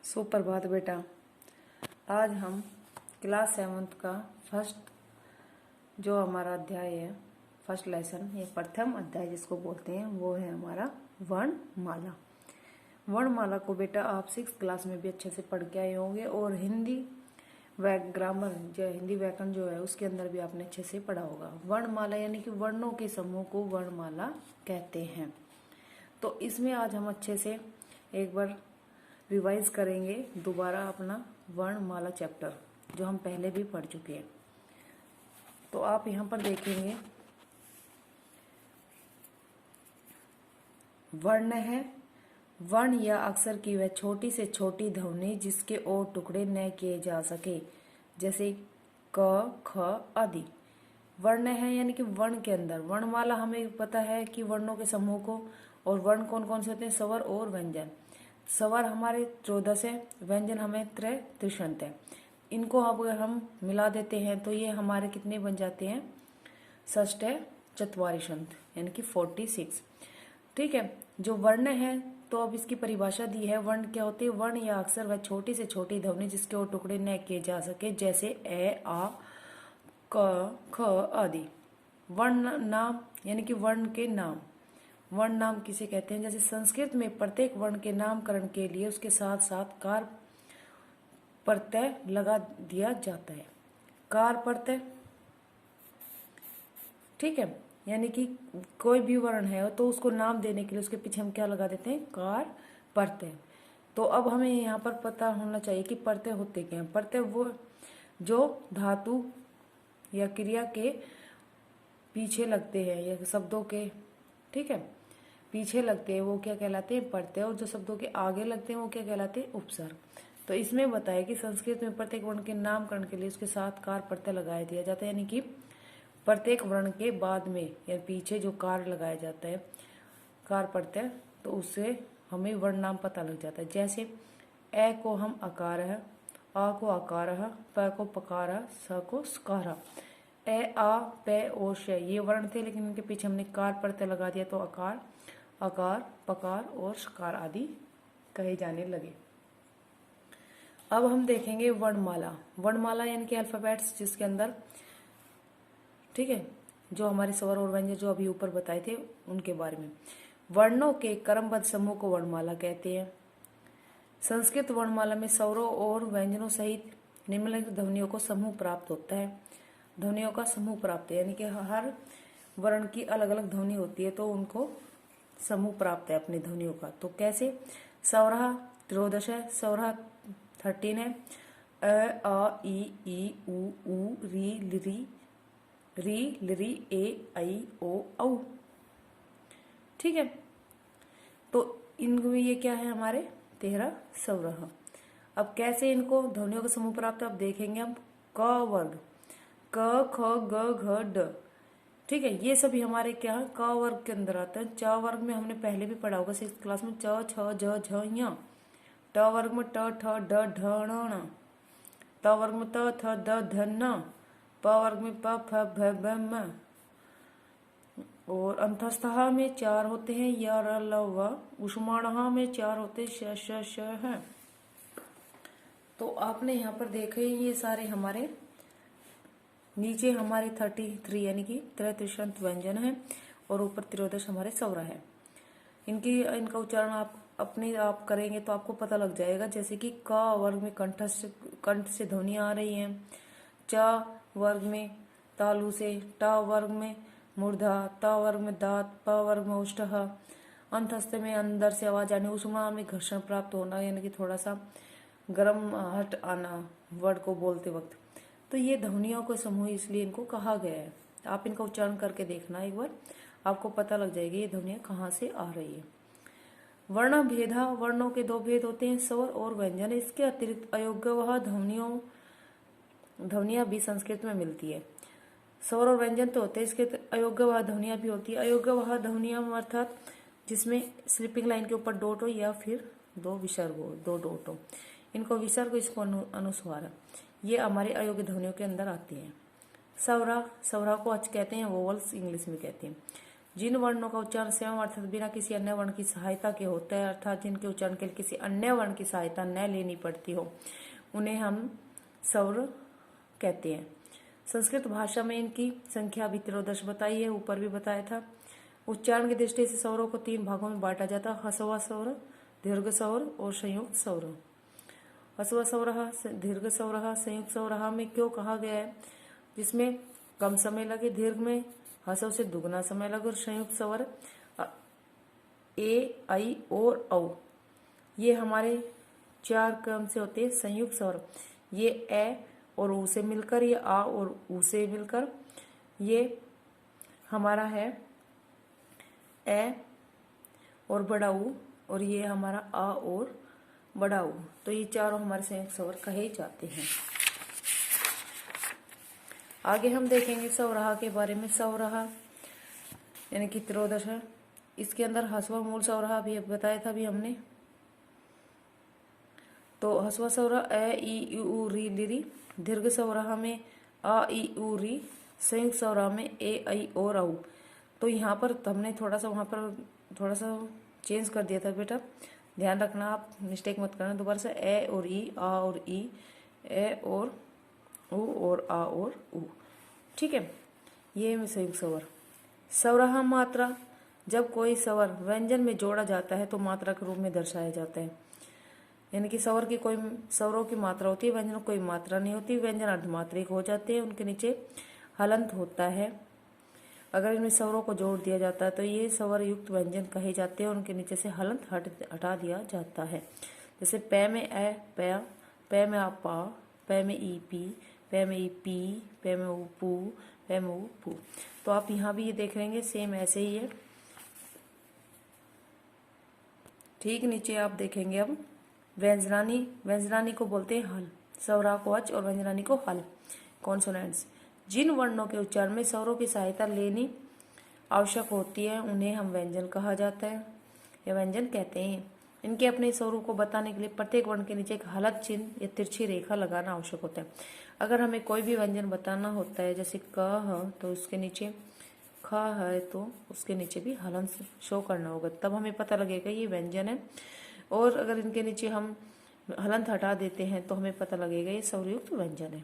सुप्रभात बेटा। आज हम क्लास 7th का फर्स्ट जो हमारा अध्याय है, फर्स्ट लेसन, ये प्रथम अध्याय जिसको बोलते हैं, वो है हमारा वर्णमाला। वर्णमाला को बेटा आप 6th क्लास में भी अच्छे से पढ़ के आए होंगे और हिंदी ग्रामर जो हिंदी व्याकरण जो है उसके अंदर भी आपने अच्छे से पढ़ा होगा। वर्णमाला यानी कि वर्णों के समूह को वर्णमाला कहते हैं। तो इसमें आज हम अच्छे से एक बार रिवाइज करेंगे दोबारा अपना वर्णमाला चैप्टर जो हम पहले भी पढ़ चुके हैं। तो आप यहाँ पर देखेंगे वर्ण है। वर्ण या अक्षर की वह छोटी से छोटी ध्वनि जिसके और टुकड़े न किए जा सके, जैसे क, ख आदि। वर्ण है यानी कि वर्ण के अंदर वर्णमाला हमें पता है कि वर्णों के समूह को, और वर्ण कौन कौन से होते हैं? स्वर और व्यंजन। स्वर हमारे 14 है, व्यंजन हमें 33 है। इनको अगर हम मिला देते हैं तो ये हमारे कितने बन जाते हैं? षष्ठ चत्वारिशंत यानी कि 46। ठीक है। जो वर्ण है तो अब इसकी परिभाषा दी है। वर्ण क्या होते हैं? वर्ण या अक्षर वह छोटी से छोटी ध्वनि जिसके और टुकड़े न किए जा सके, जैसे ए, आ, क, ख आदि। वर्ण नाम यानी कि वर्ण के नाम। वर्ण नाम किसे कहते हैं? जैसे संस्कृत में प्रत्येक वर्ण के नामकरण के लिए उसके साथ साथ कार प्रत्यय लगा दिया जाता है। कार प्रत्यय, ठीक है। यानी कि कोई भी वर्ण है तो उसको नाम देने के लिए उसके पीछे हम क्या लगा देते हैं? कार प्रत्यय। तो अब हमें यहाँ पर पता होना चाहिए कि प्रत्यय होते क्या हैं। प्रत्यय वो जो धातु या क्रिया के पीछे लगते हैं या शब्दों के, ठीक है, पीछे लगते हैं, वो क्या कहलाते हैं? प्रत्यय। और जो शब्दों के आगे लगते हैं वो क्या कहलाते हैं? उपसर्ग। तो इसमें बताया कि संस्कृत में प्रत्येक वर्ण के नामकरण के लिए उसके साथ कार प्रत्यय लगाया दिया जाता है, यानी कि प्रत्येक वर्ण के बाद में या पीछे जो कार लगाया जाता है, कार प्रत्यय, तो उससे हमें वर्ण नाम पता लग जाता है। जैसे ए को हम अकार है, आ को आकार है, प को पकार है, स को स्कार। ए, आ, पे और श ये वर्ण थे, लेकिन इनके पीछे हमने कार प्रत्यय लगा दिया तो अकार, अकार, पकार और शकार आदि कहे जाने लगे। अब हम देखेंगे वर्णमाला। वर्णमाला यानी कि अल्फाबेट्स जिसके अंदर, ठीक है, जो हमारे स्वर और व्यंजन जो अभी ऊपर बताए थे उनके बारे में। वर्णों के क्रमबद्ध समूह को वर्णमाला कहते हैं। संस्कृत वर्णमाला में स्वरों और व्यंजनों सहित निम्नलिखित ध्वनियों को समूह प्राप्त होता है। ध्वनियों का समूह प्राप्त है यानी कि हर वर्ण की अलग अलग ध्वनि होती है तो उनको समूह प्राप्त है अपनी ध्वनियों का। तो कैसे? सौरहा 13 है, सौरहा 13 है। अ, आ, ई, उ, री, लिरी, ए, ऐ, ओ, औ। ठीक है। तो इनमें ये क्या है? हमारे 13 सौरह। अब कैसे इनको ध्वनियों का समूह प्राप्त अब देखेंगे हम। क वर्ग, क, ख, ग, घ, ड, ठीक है, ये सभी हमारे क्या है? क वर्ग के अंदर आते हैं। च वर्ग में हमने पहले भी पढ़ा होगा 6th क्लास में, च, छ, ज, झ, ञ। ट वर्ग में ट, ठ, ड, ढ, ण, ण। त वर्ग में त, थ, द, ध, न। प वर्ग में प, फ, भ, ब, म। और अंतस्थः में 4 होते हैं, य, र, ल, व। उष्माणः में 4 होते हैं, श, श, है। तो आपने यहाँ पर देखे ये सारे हमारे नीचे हमारे 33 यानी कि 33 व्यंजन है और ऊपर 13 हमारे स्वर है। इनका उच्चारण आप अपने आप करेंगे तो आपको पता लग जाएगा। जैसे कि क वर्ग में कंठ से ध्वनि आ रही है, च वर्ग में तालु से, ट वर्ग में मूर्धा, त वर्ग में दांत, प वर्ग में ओष्ठः, अंतस्थ में अंदर से आवाज आने, उष्मा में घर्षण प्राप्त होना यानी कि थोड़ा सा गर्म हट आना वर्ड को बोलते वक्त। तो ये ध्वनियों को समूह इसलिए इनको कहा गया है। आप इनका उच्चारण करके देखना एक बार, आपको पता लग जाएगी ये ध्वनियां कहाँ से आ रही है। वर्ण भेदा, वर्णों के 2 भेद होते हैं, स्वर और व्यंजन। इसके अतिरिक्त अयोग्यवह ध्वनियां भी संस्कृत में मिलती है। स्वर और व्यंजन तो होते हैं, इसके अयोग्यवह ध्वनियां भी होती है। अयोग्यवह ध्वनियां अर्थात जिसमें स्लीपिंग लाइन के ऊपर डॉट हो या फिर 2 विसर्ग हो, 2 डॉट हो। इनको विसर्ग, इसको अनुस्वार, ये हमारे अयोग्य ध्वनियों के अंदर आती हैं। सवरा, सवरा को आज कहते हैं वोवल्स, इंग्लिश में कहते हैं। जिन वर्णों का उच्चारण स्वयं अर्थात बिना किसी अन्य वर्ण की सहायता के होता है, अर्थात जिनके उच्चारण के लिए किसी अन्य वर्ण की सहायता न लेनी पड़ती हो, उन्हें हम स्वर कहते हैं। संस्कृत भाषा में इनकी संख्या अभी 13 बताई है, ऊपर भी बताया था। उच्चारण की दृष्टि से स्वरों को 3 भागों में बांटा जाता है, ह्रस्व स्वर, दीर्घ स्वर और संयुक्त स्वर। ह्रस्व स्वर, दीर्घ स्वर, संयुक्त स्वर में क्यों कहा गया है? जिसमें कम समय लगे, दीर्घ में ह्रस्व से दुगना समय लगे, और संयुक्त स्वर ए, आई और औ, ये हमारे 4 क्रम से होते हैं संयुक्त स्वर। ये ए और ऊ से मिलकर, ये आ और ऊ से मिलकर, ये हमारा है ए और बड़ा ऊ, और ये हमारा आ और बड़ा ऊ। तो ये चारों हमारे संयुक्त स्वर कहे जाते हैं। आगे हम देखेंगे सवराहा के बारे में। सवराहा यानी कि 13 है। इसके अंदर ह्रस्व मूल सवराहा भी बताया था अभी हमने। तो ह्रस्व सवराहा ए, ई, उ, री, लिरी। दीर्घ सवराहा में आ, ई, उ, री। संयुक्त सवराहा में ए, आई और औ। तो यहाँ पर हमने थोड़ा सा वहाँ पर थोड़ा सा चेंज कर दिया था बेटा, ध्यान रखना, आप मिस्टेक मत करना। दोबारा से ए और ई, आ और ई, ए और ऊ और आ और ऊ। ठीक है, ये संयुक्त स्वर। सवराहा मात्रा, जब कोई स्वर व्यंजन में जोड़ा जाता है तो मात्रा के रूप में दर्शाया जाता है। यानी कि स्वर की कोई स्वरों की मात्रा होती है, व्यंजनों की कोई मात्रा नहीं होती। व्यंजन अर्धमात्रिक हो जाते हैं, उनके नीचे हलंत होता है। अगर इनमें स्वरों को जोड़ दिया जाता है तो ये स्वर युक्त व्यंजन कहे जाते हैं, उनके नीचे से हलंत हटा दिया जाता है। जैसे पै में ए, पै, पै में आ, पा, पै में ई, पी, पै में ई, पी, पै में ऊ, पू, पै में ऊ, पू। तो आप यहाँ भी ये देख लेंगे, सेम ऐसे ही है। ठीक नीचे आप देखेंगे अब व्यंजनानी। व्यंजनानी को बोलते हैं हल, स्वरा को अच और व्यंजनानी को हल, कॉन्सोनेंट्स। जिन वर्णों के उच्चारण में स्वरों की सहायता लेनी आवश्यक होती है उन्हें हम व्यंजन कहा जाता है या व्यंजन कहते हैं। इनके अपने स्वरों को बताने के लिए प्रत्येक वर्ण के नीचे एक हलंत चिन्ह या तिरछी रेखा लगाना आवश्यक होता है। अगर हमें कोई भी व्यंजन बताना होता है, जैसे क है तो उसके नीचे, ख है तो उसके नीचे भी हलंत शो करना होगा, तब हमें पता लगेगा ये व्यंजन है। और अगर इनके नीचे हम हलंत हटा देते हैं तो हमें पता लगेगा ये स्वरयुक्त व्यंजन है।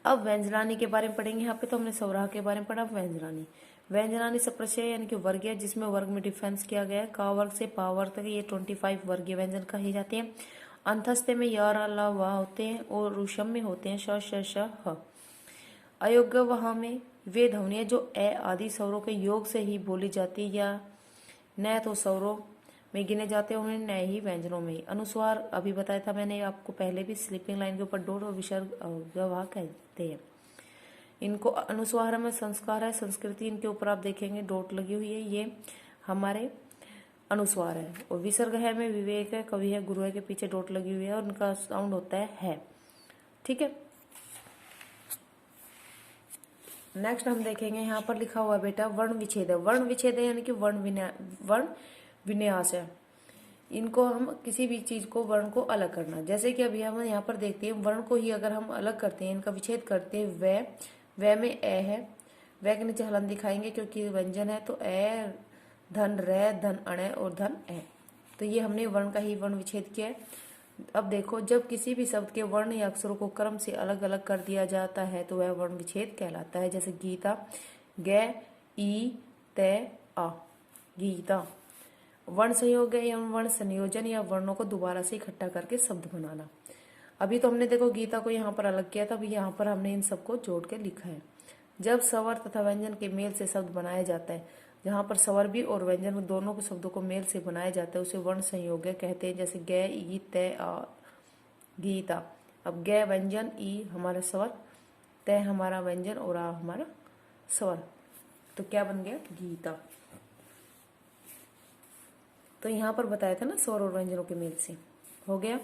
अब व्यंजनानी के बारे में पढ़ेंगे। यहाँ पे तो हमने सवराहा के बारे में पढ़ा। व्यंजनानी, व्यंजनानी सप्रशय यानी कि वर्ग है, जिसमें वर्ग में डिफरेंस किया गया है। का वर्ग से पा वर्ग तक ये 25 वर्गीय व्यंजन कहे जाते हैं। अंतस्थ में य, र, ल, व होते हैं और रुशम में होते हैं श, श, श, ह। अयोग्य वहाँ में वे ध्वनियाँ जो ए आदि स्वरों के योग से ही बोली जाती या न तो स्वरों में गिने जाते हैं, उन्हें न ही व्यंजनों में। अनुस्वार अभी बताया था मैंने आपको पहले भी, स्लीपिंग लाइन के ऊपर डोट और विसर्ग व्यवहार कहते हैं। इनको अनुस्वार में संस्कार है, संस्कृति इनके ऊपर आप देखेंगे डोट लगी हुई है, ये हमारे अनुस्वार है। और विसर्ग है में विवेक है, कवि है, गुरु है के पीछे डोट लगी हुई है और उनका साउंड होता है। ठीक है, नेक्स्ट हम देखेंगे यहाँ पर लिखा हुआ बेटा वर्ण विच्छेद है। वर्ण विच्छेद है यानी कि वर्ण विन्यास है। इनको हम किसी भी चीज को, वर्ण को अलग करना, जैसे कि अभी हम यहाँ पर देखते हैं वर्ण को ही अगर हम अलग करते हैं, इनका विच्छेद करते हैं, व में ए है, व के नीचे हलन दिखाएंगे क्योंकि व्यंजन है, तो ए, धन रे, धन अणे और धन ए। तो ये हमने वर्ण का ही वर्ण विच्छेद किया है। अब देखो, जब किसी भी शब्द के वर्ण या अक्षरों को क्रम से अलग अलग कर दिया जाता है तो वह वर्ण विच्छेद कहलाता है। जैसे गीता, गे, ई, ते, आ, गीता। वर्ण संयोग है या वर्ण संयोजन या वर्णों को दोबारा से इकट्ठा करके शब्द बनाना। अभी तो हमने देखो गीता को यहाँ पर अलग किया था, अभी यहाँ पर हमने इन सबको जोड़ के लिखा है। जब स्वर तथा व्यंजन के मेल से शब्द बनाया जाता है, जहाँ पर स्वर भी और व्यंजन दोनों के शब्दों को मेल से बनाया जाता है, उसे वर्ण संयोग कहते हैं। जैसे गे, ई, ते, आ, गीता। अब गे व्यंजन, ई हमारा स्वर, ते हमारा व्यंजन और आ हमारा स्वर, तो क्या बन गया? गीता। तो यहाँ पर बताया था ना स्वर और व्यंजनों के मेल से हो गया।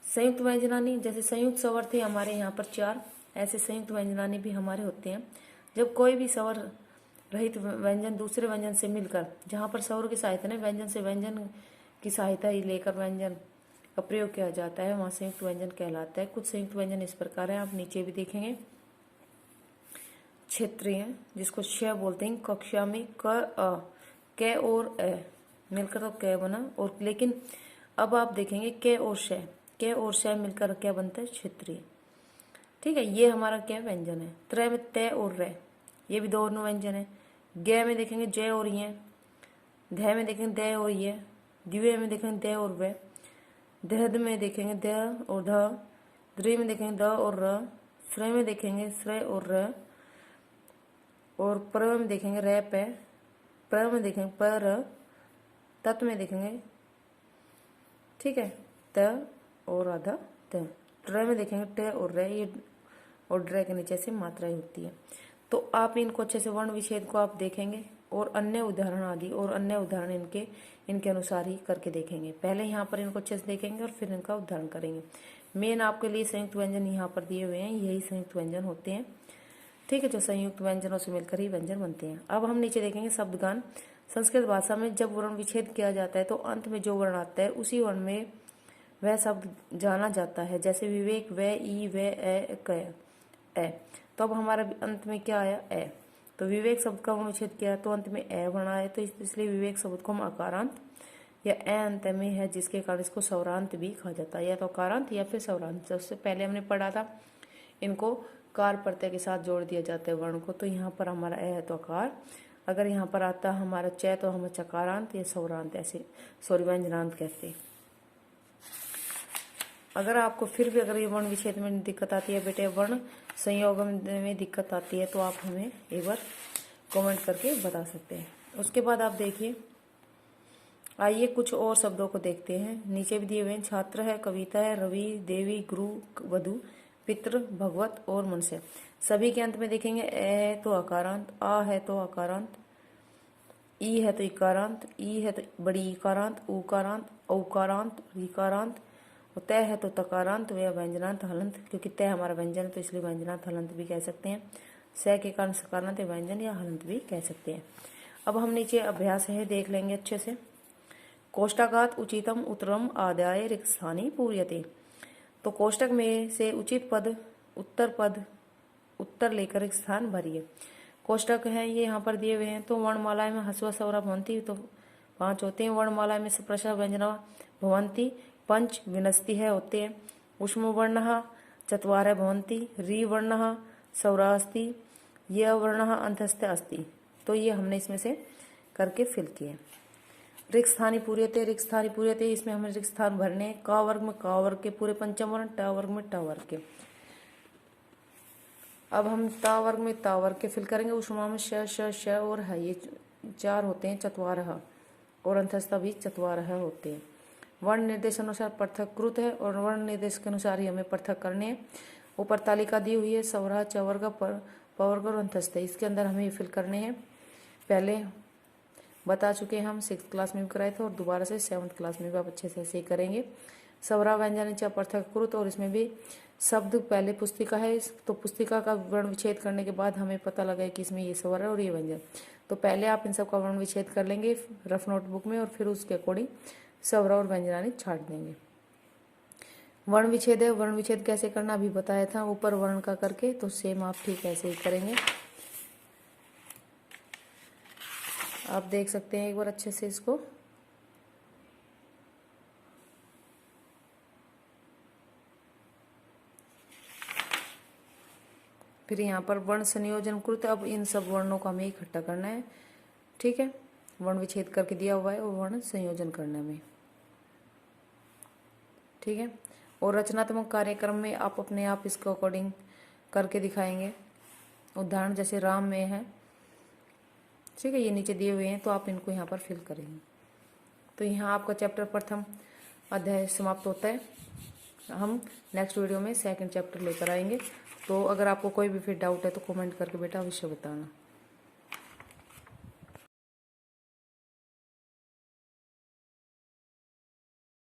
संयुक्त व्यंजनानी, जैसे संयुक्त स्वर थे हमारे यहाँ पर 4, ऐसे संयुक्त व्यंजनानी भी हमारे होते हैं। जब कोई भी स्वर रहित व्यंजन दूसरे व्यंजन से मिलकर, जहाँ पर स्वर की सहायता नहीं, व्यंजन से व्यंजन की सहायता ही लेकर व्यंजन का प्रयोग किया जाता है, वहाँ संयुक्त व्यंजन कहलाता है। कुछ संयुक्त व्यंजन इस प्रकार है, आप नीचे भी देखेंगे। क्षेत्रीय, जिसको श बोलते हैं। कक्षा में क और अ मिलकर तो क बना। और लेकिन अब आप देखेंगे क और श मिलकर क्या बनता है? क्षेत्रीय। ठीक है, ये हमारा क्या व्यंजन है। त्र में त और र, ये भी दोनों व्यंजन है। ग में देखेंगे ज और ये, ध में देखेंगे द और ये, द्वितीय में देखेंगे द और व, दहद में देखेंगे द और ध, द्रि में देखेंगे द और र, श्रय में देखेंगे श्रय और र, और प्र में देखेंगे र प, प्र में देखेंगे प र, तत् में देखेंगे, ठीक है, त और आधा त, ट्र में देखेंगे ट और र, ये और ड्र के नीचे से मात्राएं होती है। तो आप इनको अच्छे से वर्ण विच्छेद को आप देखेंगे और अन्य उदाहरण आदि और अन्य उदाहरण इनके अनुसार ही करके देखेंगे। पहले यहाँ पर इनको अच्छे से देखेंगे और फिर इनका उदाहरण करेंगे। मेन आपके लिए संयुक्त व्यंजन यहाँ पर दिए हुए हैं, यही संयुक्त व्यंजन होते हैं। ठीक है, जो संयुक्त व्यंजनों से मिलकर ही व्यंजन बनते हैं। अब हम नीचे देखेंगे शब्दगान। संस्कृत भाषा में जब वर्ण विच्छेद किया जाता है तो अंत में जो वर्ण आता है उसी वर्ण में वह शब्द जाना जाता है। जैसे विवेक, व, ई, व, ए, क, ए। तो अब हमारा अंत में क्या आया? ए। तो विवेक शब्द का वर्ण विच्छेद किया तो अंत में ए बना है, तो इसलिए विवेक शब्द को हम अकारांत या ए अंत में है, जिसके कारण इसको सौरांत भी कहा जाता है, या तो अकारांत या फिर सौरांत। सबसे पहले हमने पढ़ा था इनको कार प्रत्यय के साथ जोड़ दिया जाता है वर्ण को। तो यहाँ पर हमारा ए है तो अकार, अगर यहाँ पर आता है हमारा च तो हम चकारांत या सौरांत, ऐसे व्यंजनांत कहते हैं। अगर आपको फिर भी अगर ये वर्ण विच्छेद में दिक्कत आती है बेटे, वर्ण संयोग में दिक्कत आती है, तो आप हमें एक बार कमेंट करके बता सकते हैं। उसके बाद आप देखिए, आइए कुछ और शब्दों को देखते हैं। नीचे भी दिए हुए हैं, छात्र है, कविता है, रवि, देवी, गुरु, वधु, पितृ, भगवत और मनुष्य। सभी के अंत में देखेंगे ए है तो अकारांत, आ है तो अकारांत, ई है तो इकारांत, ई है तो बड़ी इकारांत, उकारांत, औकारांत, रिकारांत, और तय है तो तकारांत व व्यंजनांत हलंत। क्योंकि तय हमारा व्यंजन है तो इसलिए व्यंजनांत हलंत भी कह सकते हैं। स के कारण सकारांत व्यंजन या हलंत भी कह सकते हैं। अब हम नीचे अभ्यास है देख लेंगे अच्छे से। कोष्टकात उचितम उत्तरम आदाय रिक्त स्थानी पूर्यते। तो कोष्टक में से उचित पद उत्तर लेकर रिक्त स्थान भरिए। कोष्टक है ये यहाँ पर दिए हुए हैं। तो वर्णमाला में हस्व स्वरा भवंती, तो 5 होते हैं। वर्णमाला में सप्रशा व्यंजना भवंती, 5 विनस्ति है होते हैं। उष्म वर्ण चत्वारः भवन्ति, री वर्ण सौरा अस्ति, य वर्ण अंतस्थ अस्ति। तो ये हमने इसमें से करके फिल किए। रिक्त स्थानी पूर्यते, इसमें हमें रिक्त स्थान भरने। का वर्ग में का वर्ग के पूरे पंचम वर्ण, ट वर्ग में ट वर्ग के। अब हम ता वर्ग में ता वर्ग के फिल करेंगे। उष्मा में श और है, ये 4 होते हैं। चत्वारः और अंतस्थ भी चत्वारः होते हैं। वर्ण निर्देश अनुसार पृथककृत है और वर्ण निर्देश के अनुसार ही हमें पृथक करने हैं। ऊपर तालिका दी हुई है, सौरा, चवर्ग, पवर्ग और अंतस्थ, इसके अंदर हमें फिल करने हैं। पहले बता चुके हैं हम, 6th क्लास में भी कराए थे और दोबारा से 7th क्लास में भी आप अच्छे से ऐसे ही करेंगे। सौरा व्यंजन पृथककृत, और इसमें भी शब्द पहले पुस्तिका है, तो पुस्तिका का वर्ण विच्छेद करने के बाद हमें पता लगा कि इसमें ये स्वर है और ये व्यंजन। तो पहले आप इन सब का वर्ण विच्छेद कर लेंगे रफ नोटबुक में, और फिर उसके अकॉर्डिंग स्वरा और व्यंजनानी छाट देंगे। वर्ण विच्छेद है, वर्ण विच्छेद कैसे करना अभी बताया था ऊपर वर्ण का करके, तो सेम आप ठीक ऐसे ही करेंगे। आप देख सकते हैं एक बार अच्छे से इसको। फिर यहाँ पर वर्ण संयोजन कृत, अब इन सब वर्णों को हमें इकट्ठा करना है। ठीक है, वर्ण विच्छेद करके दिया हुआ है और वर्ण संयोजन करने में। ठीक है, और रचनात्मक कार्यक्रम में आप अपने आप इसको अकॉर्डिंग करके दिखाएंगे। उदाहरण जैसे राम में है, ठीक है, ये नीचे दिए हुए हैं, तो आप इनको यहाँ पर फिल करेंगे। तो यहाँ आपका चैप्टर प्रथम अध्याय समाप्त होता है। हम नेक्स्ट वीडियो में 2nd चैप्टर लेकर आएंगे। तो अगर आपको कोई भी फिर डाउट है तो कमेंट करके बेटा अवश्य बताना।